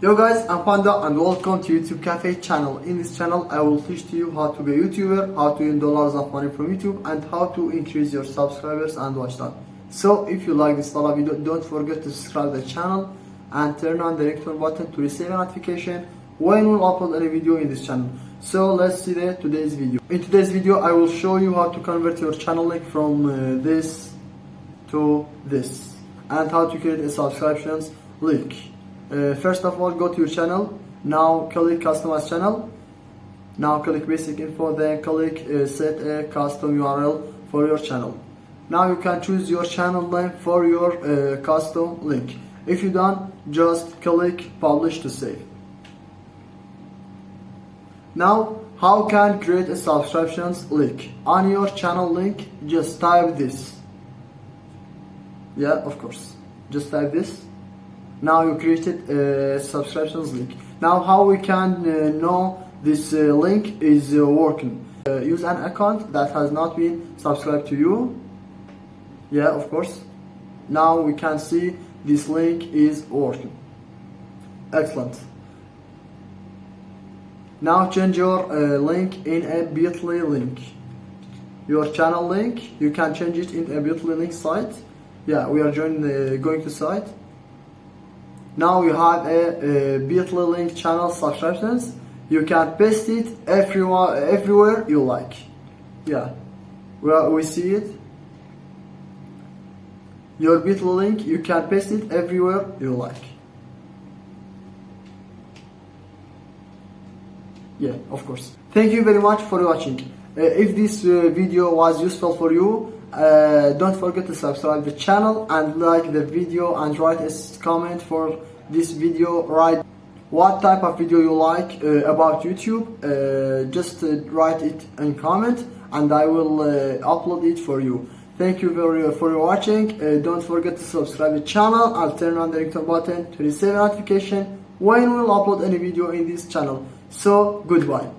Yo guys, I'm Panda and welcome to YouTube Cafe channel. In this channel I will teach to you how to be a YouTuber, how to earn dollars of money from YouTube, and how to increase your subscribers and watch time. So if you like this style of video, don't forget to subscribe the channel and turn on the ringtone button to receive a notification when we'll upload any video in this channel. So let's see today's video. In today's video I will show you how to convert your channel link from this to this, and how to create a subscriptions link. First of all, go to your channel. Now click customize channel. Now click basic info, then click set a custom URL for your channel. Now you can choose your channel name for your custom link. If you done, just click publish to save. Now how can create a subscriptions link on your channel link? Just type this. Yeah, of course, just type this. Now you created a subscriptions link. Now how we can know this link is working? Use an account that has not been subscribed to you. Yeah, of course. Now we can see this link is working. Excellent. Now change your link in a bit.ly link. Your channel link, you can change it in a bit.ly link site. Yeah, we are going to site. Now you have a bit.ly link channel subscriptions. You can paste it everywhere you like. Yeah, well, we see it. Your bit.ly link, you can paste it everywhere you like. Yeah, of course. Thank you very much for watching. If this video was useful for you, don't forget to subscribe the channel and like the video, and write a comment for this video. Write what type of video you like about YouTube. Just write it in comment and I will upload it for you. Thank you for watching. Don't forget to subscribe the channel and turn on the ringtone button to receive a notification when we'll upload any video in this channel. So goodbye.